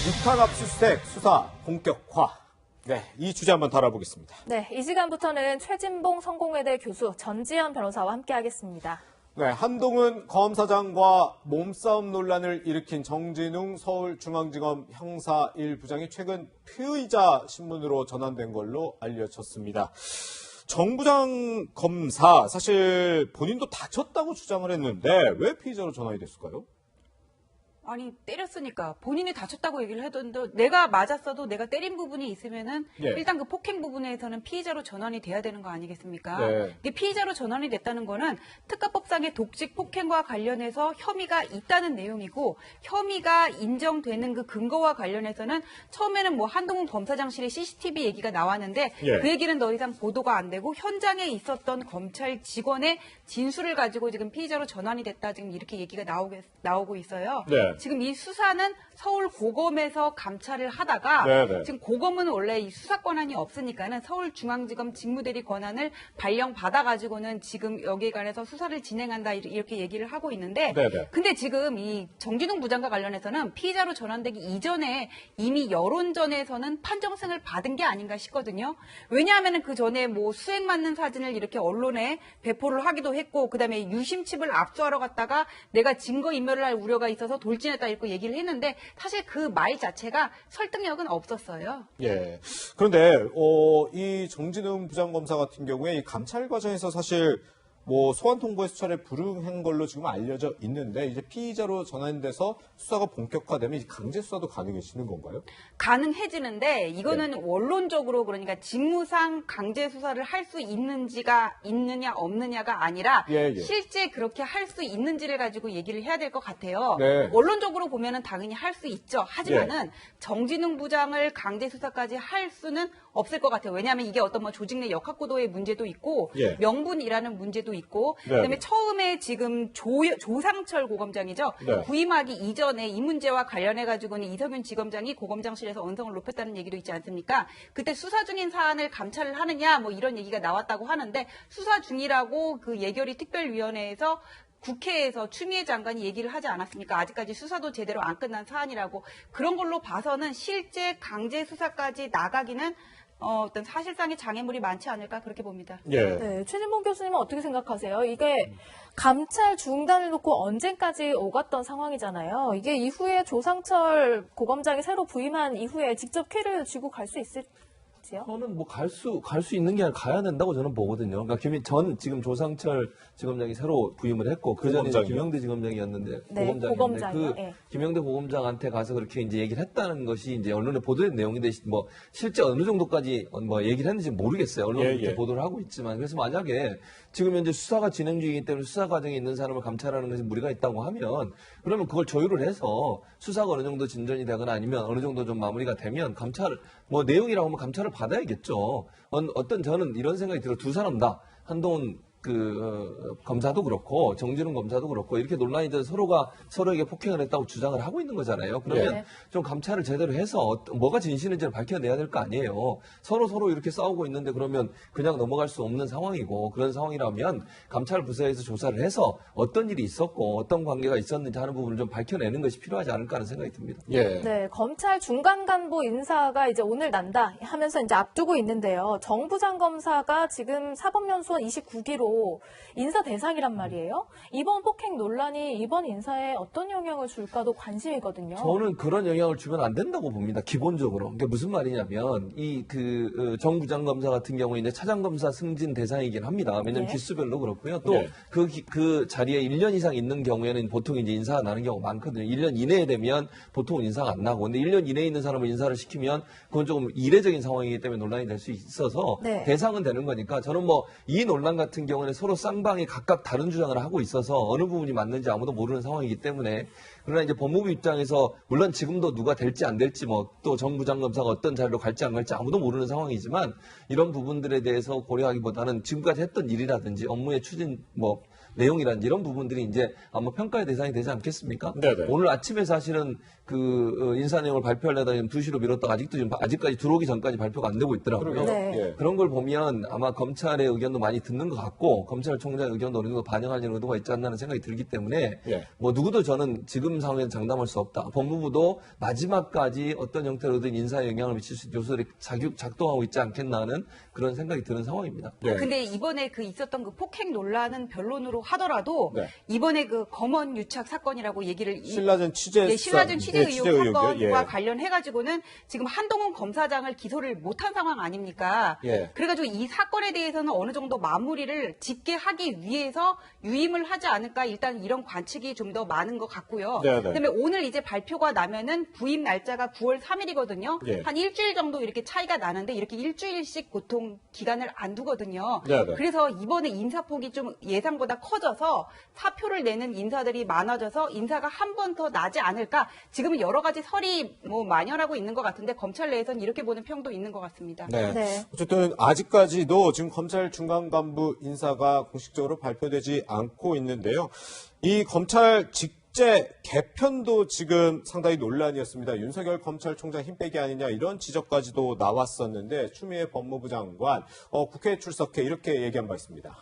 육탄 압수수색 수사 본격화. 네, 이 주제 한번 다뤄보겠습니다. 네, 이 시간부터는 최진봉 성공회대 교수 전지현 변호사와 함께하겠습니다. 네, 한동훈 검사장과 몸싸움 논란을 일으킨 정진웅 서울중앙지검 형사 1부장이 최근 피의자 신문으로 전환된 걸로 알려졌습니다. 정 부장 검사 사실 본인도 다쳤다고 주장을 했는데 왜 피의자로 전환이 됐을까요? 아니 때렸으니까 본인이 다쳤다고 얘기를 해도 내가 맞았어도 내가 때린 부분이 있으면은 예. 일단 그 폭행 부분에서는 피의자로 전환이 돼야 되는 거 아니겠습니까? 네. 이게 피의자로 전환이 됐다는 거는 특가법상의 독직 폭행과 관련해서 혐의가 있다는 내용이고 혐의가 인정되는 그 근거와 관련해서는 처음에는 뭐 한동훈 검사장실의 CCTV 얘기가 나왔는데 예. 그 얘기는 더 이상 보도가 안 되고 현장에 있었던 검찰 직원의 진술을 가지고 지금 피의자로 전환이 됐다 지금 이렇게 얘기가 나오고 있어요. 네. 지금 이 수사는 서울 고검에서 감찰을 하다가 네네. 지금 고검은 원래 이 수사 권한이 없으니까는 서울중앙지검 직무대리 권한을 발령 받아가지고는 지금 여기에 관해서 수사를 진행한다 이렇게 얘기를 하고 있는데 네네. 근데 지금 이 정진웅 부장과 관련해서는 피의자로 전환되기 이전에 이미 여론전에서는 판정승을 받은 게 아닌가 싶거든요. 왜냐하면은 그 전에 뭐 수행 맞는 사진을 이렇게 언론에 배포를 하기도 했고 그다음에 유심칩을 압수하러 갔다가 내가 증거 인멸을 할 우려가 있어서 돌진했다 이렇게 얘기를 했는데 사실 그 말 자체가 설득력은 없었어요. 예. 그런데 이 정진웅 부장검사 같은 경우에 이 감찰 과정에서 사실 뭐 소환 통보에 수차례 불응한 걸로 지금 알려져 있는데 이제 피의자로 전환돼서 수사가 본격화되면 이제 강제 수사도 가능해지는 건가요? 가능해지는데 이거는 원론적으로 그러니까 직무상 강제 수사를 할 수 있느냐 없느냐가 아니라 예, 예. 실제 그렇게 할 수 있는지를 가지고 얘기를 해야 될 것 같아요. 네. 원론적으로 보면은 당연히 할 수 있죠. 하지만은 정진웅 부장을 강제 수사까지 할 수는 없을 것 같아요. 왜냐하면 이게 어떤 뭐 조직 내 역학구도의 문제도 있고 예. 명분이라는 문제도 있고 네. 그다음에 처음에 지금 조상철 고검장이죠. 네. 부임하기 이전에 이 문제와 관련해 가지고는 이석윤 지검장이 고검장실에서 언성을 높였다는 얘기도 있지 않습니까? 그때 수사 중인 사안을 감찰을 하느냐 뭐 이런 얘기가 나왔다고 하는데 수사 중이라고 그 예결위 특별위원회에서 국회에서 추미애 장관이 얘기를 하지 않았습니까? 아직까지 수사도 제대로 안 끝난 사안이라고 그런 걸로 봐서는 실제 강제 수사까지 나가기는 어떤 사실상의 장애물이 많지 않을까 그렇게 봅니다. 예. 네, 최진봉 교수님은 어떻게 생각하세요? 이게 감찰 중단을 놓고 언제까지 오갔던 상황이잖아요. 이게 이후에 조상철 고검장이 새로 부임한 이후에 직접 쾌를 쥐고 갈 수 있을지요? 저는 뭐 갈 수 있는 게 아니라 가야 된다고 저는 보거든요. 그러니까 지금 조상철 지검장이 새로 부임을 했고 그 전에 고검장이요? 김영대 지검장이었는데 네, 고검장이었는데 고검장이요. 그 예. 김영대 고검장한테 가서 그렇게 이제 얘기를 했다는 것이 이제 언론에 보도된 내용인데 뭐 실제 어느 정도까지 뭐 얘기를 했는지 모르겠어요. 언론이 예, 이렇게 예. 보도를 하고 있지만 그래서 만약에 지금 현재 수사가 진행 중이기 때문에 수사 과정에 있는 사람을 감찰하는 것에 무리가 있다고 하면 그러면 그걸 조율을 해서 수사가 어느 정도 진전이 되거나 아니면 어느 정도 좀 마무리가 되면 감찰 뭐 내용이라고 하면 감찰을 받아야겠죠. 어떤 저는 이런 생각이 들어 두 사람 다 한동훈 검사도 그렇고 정진웅 검사도 그렇고 이렇게 논란이 돼서 서로가 서로에게 폭행을 했다고 주장을 하고 있는 거잖아요. 그러면 네. 좀 감찰을 제대로 해서 뭐가 진실인지를 밝혀내야 될 거 아니에요. 서로 이렇게 싸우고 있는데 그러면 그냥 넘어갈 수 없는 상황이고 그런 상황이라면 감찰 부서에서 조사를 해서 어떤 일이 있었고 어떤 관계가 있었는지 하는 부분을 좀 밝혀내는 것이 필요하지 않을까 하는 생각이 듭니다. 예. 네, 검찰 중간 간부 인사가 이제 오늘 난다 하면서 이제 앞두고 있는데요. 정 부장 검사가 지금 사법연수원 29기로 인사 대상이란 말이에요. 이번 폭행 논란이 이번 인사에 어떤 영향을 줄까도 관심이거든요. 저는 그런 영향을 주면 안 된다고 봅니다. 기본적으로. 그러니까 무슨 말이냐면 정 부장검사 같은 경우에 이제 차장검사 승진 대상이긴 합니다. 왜냐하면 네. 기수별로 그렇고요. 또 네. 그 자리에 1년 이상 있는 경우에는 보통 이제 인사가 나는 경우가 많거든요. 1년 이내에 되면 보통은 인사가 안 나고 근데 1년 이내에 있는 사람을 인사를 시키면 그건 조금 이례적인 상황이기 때문에 논란이 될 수 있어서 네. 대상은 되는 거니까 저는 뭐 이 논란 같은 경우는 서로 쌍방이 각각 다른 주장을 하고 있어서 어느 부분이 맞는지 아무도 모르는 상황이기 때문에 그러나 이제 법무부 입장에서 물론 지금도 누가 될지 안 될지 뭐 또 정 부장검사가 어떤 자리로 갈지 안 갈지 아무도 모르는 상황이지만 이런 부분들에 대해서 고려하기보다는 지금까지 했던 일이라든지 업무의 추진 뭐 내용이라든지 이런 부분들이 이제 아마 평가의 대상이 되지 않겠습니까? 네네. 오늘 아침에 사실은 그 인사 내용을 발표하려다 2시로 미뤘다가 아직까지 들어오기 전까지 발표가 안 되고 있더라고요. 그러게요. 네. 예. 그런 걸 보면 아마 검찰의 의견도 많이 듣는 것 같고 검찰총장의 의견도 어느 정도 반영하려는 의도가 있지 않나 하는 생각이 들기 때문에 예. 뭐 누구도 저는 지금 상황에서 장담할 수 없다. 법무부도 마지막까지 어떤 형태로든 인사에 영향을 미칠 수 있는 요소들이 작동하고 있지 않겠나 하는 그런 생각이 드는 상황입니다. 네. 근데 이번에 그 있었던 그 폭행 논란은 변론으로 하더라도 네. 이번에 그 검언 유착 사건이라고 얘기를 신라전 취재 예, 신라전 취재 의혹 사건과 예. 관련해가지고는 지금 한동훈 검사장을 기소를 못한 상황 아닙니까? 예. 그래가지고 이 사건에 대해서는 어느 정도 마무리를 짓게 하기 위해서 유임을 하지 않을까 일단 이런 관측이 좀 더 많은 것 같고요. 네네. 그다음에 오늘 이제 발표가 나면은 부임 날짜가 9월 3일이거든요. 예. 한 일주일 정도 이렇게 차이가 나는데 이렇게 일주일씩 보통 기간을 안 두거든요. 네네. 그래서 이번에 인사폭이 좀 예상보다 커져서 사표를 내는 인사들이 많아져서 인사가 한 번 더 나지 않을까. 지금은 여러 가지 설이 뭐 만연하고 있는 것 같은데 검찰 내에서는 이렇게 보는 평도 있는 것 같습니다. 네. 네. 어쨌든 아직까지도 지금 검찰 중간 간부 인사가 공식적으로 발표되지 않고 있는데요. 이 검찰 직제 개편도 지금 상당히 논란이었습니다. 윤석열 검찰총장 힘 빼기 아니냐 이런 지적까지도 나왔었는데 추미애 법무부 장관 국회에 출석해 이렇게 얘기한 바 있습니다.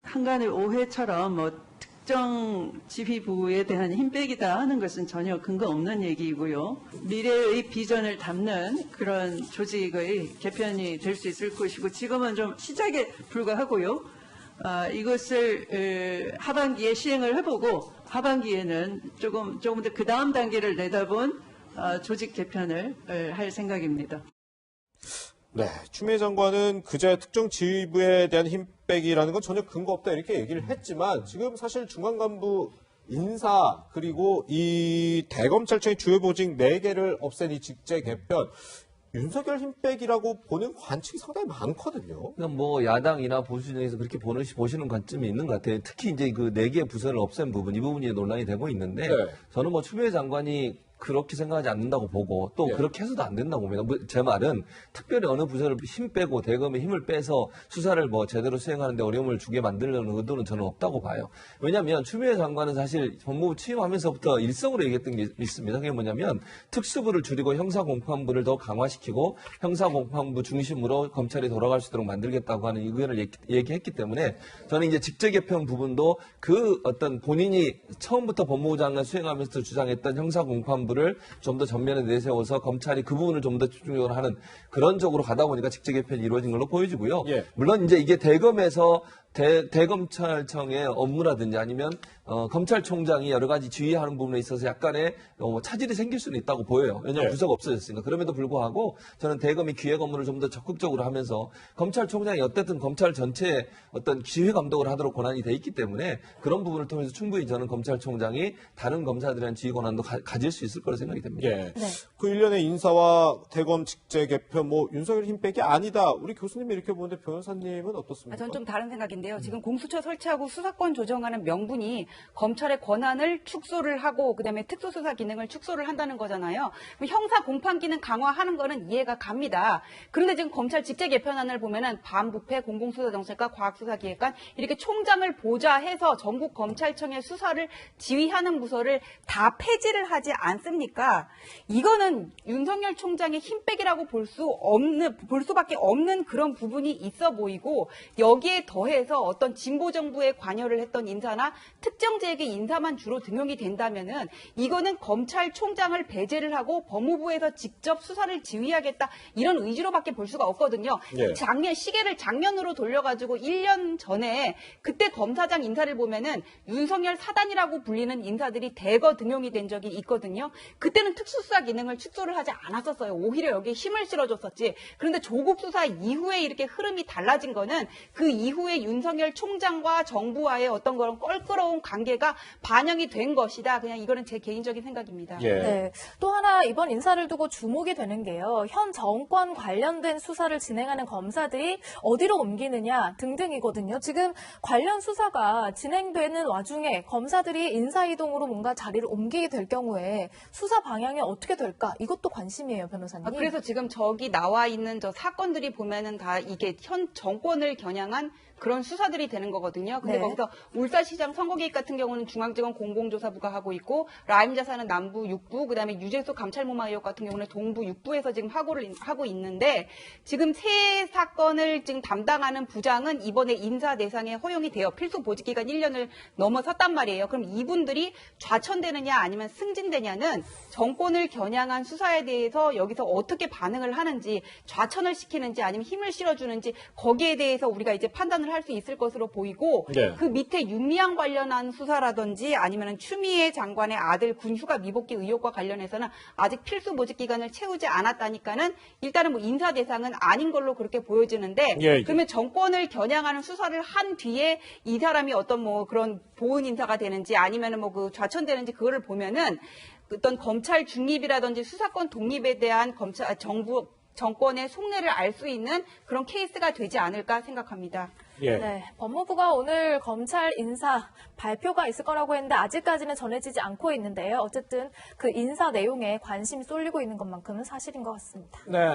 한간의 오해처럼 뭐 특정 지휘부에 대한 힘빼기다 하는 것은 전혀 근거 없는 얘기이고요. 미래의 비전을 담는 그런 조직의 개편이 될 수 있을 것이고 지금은 좀 시작에 불과하고요. 이것을 하반기에 시행을 해보고 하반기에는 조금 더 그 다음 단계를 내다본 조직 개편을 할 생각입니다. 네, 추미애 장관은 그제 특정 지휘부에 대한 힘 빼기라는 건 전혀 근거 없다 이렇게 얘기를 했지만 지금 사실 중간 간부 인사 그리고 이 대검찰청의 주요 보직 4개를 없앤 이 직제 개편 윤석열 힘 빼기라고 보는 관측이 상당히 많거든요. 그냥 뭐 야당이나 보수 진영에서 그렇게 보시는 관점이 있는 것 같아요. 특히 이제 그 4개 부서를 없앤 부분, 이 부분이 논란이 되고 있는데 네. 저는 뭐 추미애 장관이 그렇게 생각하지 않는다고 보고 또 예. 그렇게 해서도 안 된다고 봅니다. 제 말은 특별히 어느 부서를 힘 빼고 대검의 힘을 빼서 수사를 뭐 제대로 수행하는데 어려움을 주게 만들려는 의도는 저는 없다고 봐요. 왜냐하면 추미애 장관은 사실 법무부 취임하면서부터 일성으로 얘기했던 게 있습니다. 그게 뭐냐면 특수부를 줄이고 형사공판부를 더 강화시키고 형사공판부 중심으로 검찰이 돌아갈 수 있도록 만들겠다고 하는 의견을 얘기했기 때문에 저는 이제 직제 개편 부분도 그 어떤 본인이 처음부터 법무부 장관 수행하면서 주장했던 형사공판부 를 좀 더 전면에 내세워서 검찰이 그 부분을 좀 더 집중적으로 하는 그런 쪽으로 가다 보니까 직제 개편이 이루어진 걸로 보여지고요. 예. 물론 이제 이게 대검에서 대검찰청의 업무라든지 아니면 검찰총장이 여러 가지 지휘하는 부분에 있어서 약간의 차질이 생길 수는 있다고 보여요. 왜냐하면 네. 부서가 없어졌으니까. 그럼에도 불구하고 저는 대검이 기획 업무를 좀 더 적극적으로 하면서 검찰총장이 어쨌든 검찰 전체의 어떤 지휘 감독을 하도록 권한이 돼 있기 때문에 그런 부분을 통해서 충분히 저는 검찰총장이 다른 검사들에 지휘 권한도 가질 수 있을 거라 생각이 됩니다. 예. 네. 그 일련의 인사와 대검 직제 개편 뭐 윤석열 힘 빼기 아니다. 우리 교수님이 이렇게 보는데 변호사님은 어떻습니까? 저는 좀 다른 생각인데요. 지금 공수처 설치하고 수사권 조정하는 명분이 검찰의 권한을 축소를 하고 그다음에 특수수사 기능을 축소를 한다는 거잖아요. 그럼 형사 공판 기능 강화하는 거는 이해가 갑니다. 그런데 지금 검찰 직제 개편안을 보면은 반부패 공공수사정책과 과학수사기획관 이렇게 총장을 보좌해서 전국 검찰청의 수사를 지휘하는 부서를 다 폐지를 하지 않습니까? 이거는 윤석열 총장의 힘빼기라고 볼 수밖에 없는 그런 부분이 있어 보이고 여기에 더해서 어떤 진보 정부에 관여를 했던 인사나 특정 지역의 인사만 주로 등용이 된다면은 이거는 검찰총장을 배제를 하고 법무부에서 직접 수사를 지휘하겠다 이런 의지로밖에 볼 수가 없거든요. 예. 시계를 작년으로 돌려가지고 1년 전에 그때 검사장 인사를 보면은 윤석열 사단이라고 불리는 인사들이 대거 등용이 된 적이 있거든요. 그때는 특수수사 기능을 축소를 하지 않았었어요. 오히려 여기에 힘을 실어줬었지. 그런데 조국 수사 이후에 이렇게 흐름이 달라진 거는 그 이후에 윤석열 총장과 정부와의 어떤 그런 껄끄러운 관계가 반영이 된 것이다. 그냥 이거는 제 개인적인 생각입니다. 예. 네. 또 하나 이번 인사를 두고 주목이 되는 게요. 현 정권 관련된 수사를 진행하는 검사들이 어디로 옮기느냐 등등이거든요. 지금 관련 수사가 진행되는 와중에 검사들이 인사이동으로 뭔가 자리를 옮기게 될 경우에 수사 방향이 어떻게 될까? 이것도 관심이에요, 변호사님. 그래서 지금 저기 나와 있는 저 사건들이 보면은 다 이게 현 정권을 겨냥한 그런 수사들이 되는 거거든요. 근데 네. 거기서 울산시장 선거 개입 같은 경우는 중앙지검 공공조사부가 하고 있고 라임 자산은 남부 6부, 그다음에 유재수 감찰모마 의혹 같은 경우는 동부 6부에서 지금 하고를 하고 있는데 지금 세 사건을 지금 담당하는 부장은 이번에 인사 대상에 허용이 돼요. 필수 보직 기간 1년을 넘어섰단 말이에요. 그럼 이분들이 좌천되느냐 아니면 승진되냐는 정권을 겨냥한 수사에 대해서 여기서 어떻게 반응을 하는지, 좌천을 시키는지 아니면 힘을 실어주는지 거기에 대해서 우리가 이제 판단을 할 수 있을 것으로 보이고 네. 그 밑에 윤미향 관련한 수사라든지 아니면 추미애 장관의 아들 군휴가 미복귀 의혹과 관련해서는 아직 필수 보직 기간을 채우지 않았다니까는 일단은 뭐 인사 대상은 아닌 걸로 그렇게 보여지는데 예. 그러면 정권을 겨냥하는 수사를 한 뒤에 이 사람이 어떤 뭐 그런 보은 인사가 되는지 아니면은 뭐 그 좌천되는지 그거를 보면은 어떤 검찰 중립이라든지 수사권 독립에 대한 정권의 속내를 알 수 있는 그런 케이스가 되지 않을까 생각합니다. 예. 네, 법무부가 오늘 검찰 인사 발표가 있을 거라고 했는데 아직까지는 전해지지 않고 있는데요. 어쨌든 그 인사 내용에 관심이 쏠리고 있는 것만큼은 사실인 것 같습니다. 네.